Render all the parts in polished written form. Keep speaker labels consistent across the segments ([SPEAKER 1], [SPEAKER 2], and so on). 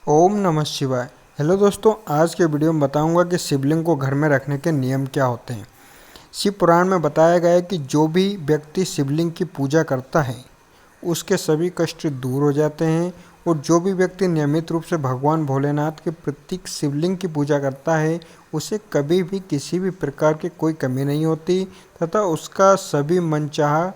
[SPEAKER 1] ओम नमः शिवाय। हेलो दोस्तों, आज के वीडियो में बताऊंगा कि शिवलिंग को घर में रखने के नियम क्या होते हैं। शिव पुराण में बताया गया है कि जो भी व्यक्ति शिवलिंग की पूजा करता है उसके सभी कष्ट दूर हो जाते हैं, और जो भी व्यक्ति नियमित रूप से भगवान भोलेनाथ के प्रतीक शिवलिंग की पूजा करता है उसे कभी भी किसी भी प्रकार की कोई कमी नहीं होती तथा उसका सभी मनचाहा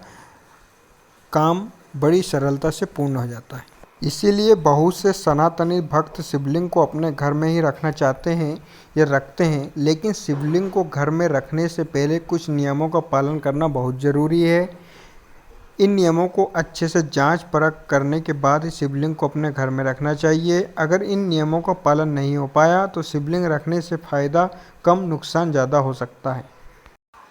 [SPEAKER 1] काम बड़ी सरलता से पूर्ण हो जाता है। इसीलिए बहुत से सनातनी भक्त शिवलिंग को अपने घर में ही रखना चाहते हैं या रखते हैं, लेकिन शिवलिंग को घर में रखने से पहले कुछ नियमों का पालन करना बहुत ज़रूरी है। इन नियमों को अच्छे से जांच परख करने के बाद ही शिवलिंग को अपने घर में रखना चाहिए। अगर इन नियमों का पालन नहीं हो पाया तो शिवलिंग रखने से फ़ायदा कम, नुकसान ज़्यादा हो सकता है।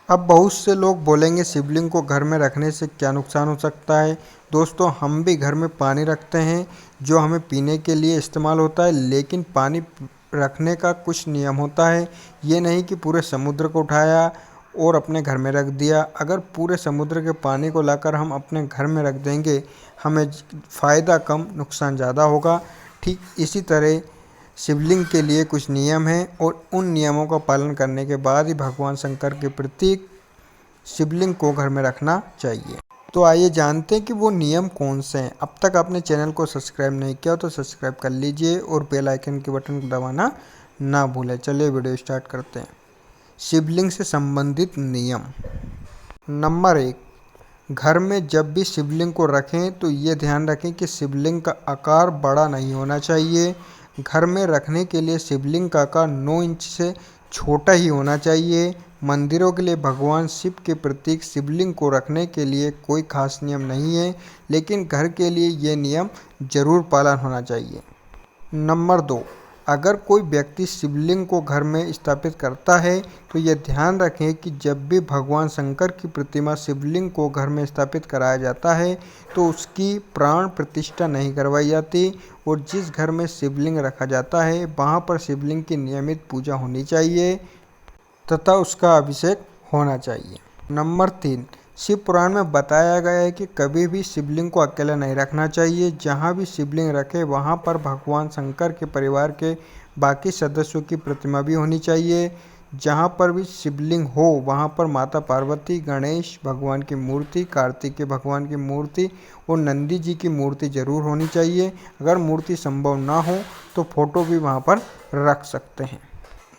[SPEAKER 1] अब बहुत से लोग बोलेंगे शिवलिंग को घर में रखने से क्या नुकसान हो सकता है। दोस्तों, हम भी घर में पानी रखते हैं जो हमें पीने के लिए इस्तेमाल होता है, लेकिन पानी रखने का कुछ नियम होता है। ये नहीं कि पूरे समुद्र को उठाया और अपने घर में रख दिया। अगर पूरे समुद्र के पानी को लाकर हम अपने घर में रख देंगे, हमें फ़ायदा कम, नुकसान ज़्यादा होगा। ठीक इसी तरह शिवलिंग के लिए कुछ नियम हैं और उन नियमों का पालन करने के बाद ही भगवान शंकर के प्रतीक शिवलिंग को घर में रखना चाहिए। तो आइए जानते हैं कि वो नियम कौन से हैं। अब तक आपने चैनल को सब्सक्राइब नहीं किया तो सब्सक्राइब कर लीजिए और बेल आइकन के बटन को दबाना ना भूलें। चलिए वीडियो स्टार्ट करते हैं। शिवलिंग से संबंधित नियम। नंबर 1, घर में जब भी शिवलिंग को रखें तो ये ध्यान रखें कि शिवलिंग का आकार बड़ा नहीं होना चाहिए। घर में रखने के लिए शिवलिंग का आकार 9 इंच से छोटा ही होना चाहिए। मंदिरों के लिए भगवान शिव के प्रतीक शिवलिंग को रखने के लिए कोई खास नियम नहीं है, लेकिन घर के लिए ये नियम जरूर पालन होना चाहिए। नंबर 2, अगर कोई व्यक्ति शिवलिंग को घर में स्थापित करता है तो यह ध्यान रखें कि जब भी भगवान शंकर की प्रतिमा शिवलिंग को घर में स्थापित कराया जाता है तो उसकी प्राण प्रतिष्ठा नहीं करवाई जाती, और जिस घर में शिवलिंग रखा जाता है वहाँ पर शिवलिंग की नियमित पूजा होनी चाहिए तथा उसका अभिषेक होना चाहिए। नंबर 3, शिव पुराण में बताया गया है कि कभी भी शिवलिंग को अकेला नहीं रखना चाहिए। जहाँ भी शिवलिंग रखे वहाँ पर भगवान शंकर के परिवार के बाकी सदस्यों की प्रतिमा भी होनी चाहिए। जहाँ पर भी शिवलिंग हो वहाँ पर माता पार्वती, गणेश भगवान की मूर्ति, कार्तिकेय भगवान की मूर्ति और नंदी जी की मूर्ति जरूर होनी चाहिए। अगर मूर्ति संभव ना हो तो फोटो भी वहाँ पर रख सकते हैं।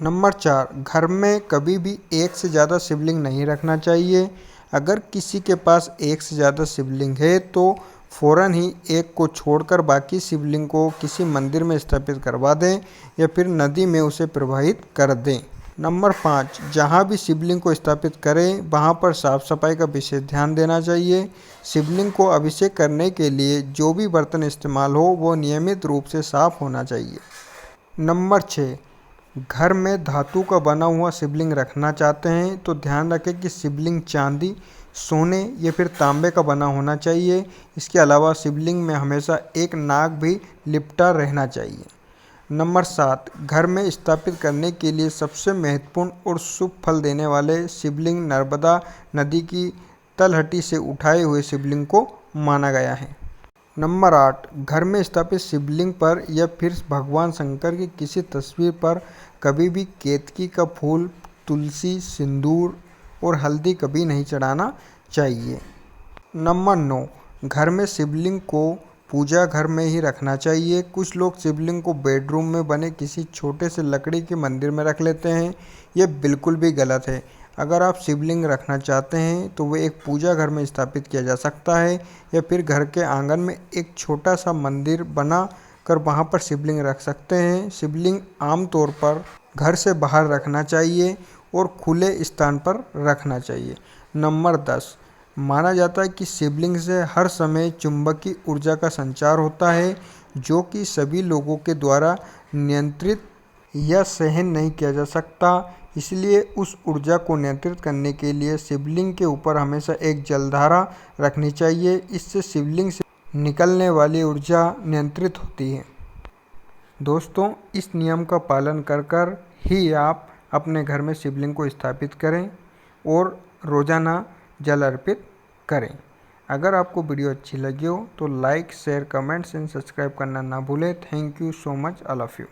[SPEAKER 1] नंबर 4, घर में कभी भी एक से ज़्यादा शिवलिंग नहीं रखना चाहिए। अगर किसी के पास एक से ज़्यादा शिवलिंग है तो फ़ौरन ही एक को छोड़कर बाकी शिवलिंग को किसी मंदिर में स्थापित करवा दें या फिर नदी में उसे प्रवाहित कर दें। नंबर 5, जहाँ भी शिवलिंग को स्थापित करें वहाँ पर साफ सफाई का विशेष ध्यान देना चाहिए। शिवलिंग को अभिषेक करने के लिए जो भी बर्तन इस्तेमाल हो वो नियमित रूप से साफ होना चाहिए। नंबर 6, घर में धातु का बना हुआ शिवलिंग रखना चाहते हैं तो ध्यान रखें कि शिवलिंग चांदी, सोने या फिर तांबे का बना होना चाहिए। इसके अलावा शिवलिंग में हमेशा एक नाग भी लिपटा रहना चाहिए। नंबर 7, घर में स्थापित करने के लिए सबसे महत्वपूर्ण और शुभ फल देने वाले शिवलिंग नर्मदा नदी की तलहटी से उठाए हुए शिवलिंग को माना गया है। नंबर 8, घर में स्थापित शिवलिंग पर या फिर भगवान शंकर की किसी तस्वीर पर कभी भी केतकी का फूल, तुलसी, सिंदूर और हल्दी कभी नहीं चढ़ाना चाहिए। नंबर 9, घर में शिवलिंग को पूजा घर में ही रखना चाहिए। कुछ लोग शिवलिंग को बेडरूम में बने किसी छोटे से लकड़ी के मंदिर में रख लेते हैं। ये बिल्कुल भी गलत है। अगर आप शिवलिंग रखना चाहते हैं तो वह एक पूजा घर में स्थापित किया जा सकता है या फिर घर के आंगन में एक छोटा सा मंदिर बना कर वहाँ पर शिवलिंग रख सकते हैं। शिवलिंग आमतौर पर घर से बाहर रखना चाहिए और खुले स्थान पर रखना चाहिए। नंबर 10, माना जाता है कि शिवलिंग से हर समय चुंबकीय ऊर्जा का संचार होता है जो कि सभी लोगों के द्वारा नियंत्रित या सहन नहीं किया जा सकता। इसलिए उस ऊर्जा को नियंत्रित करने के लिए शिवलिंग के ऊपर हमेशा एक जलधारा रखनी चाहिए। इससे शिवलिंग से निकलने वाली ऊर्जा नियंत्रित होती है। दोस्तों, इस नियम का पालन कर ही आप अपने घर में शिवलिंग को स्थापित करें और रोज़ाना जल अर्पित करें। अगर आपको वीडियो अच्छी लगी हो तो like, share, comments and subscribe करना ना भूलें। Thank you so much all of you.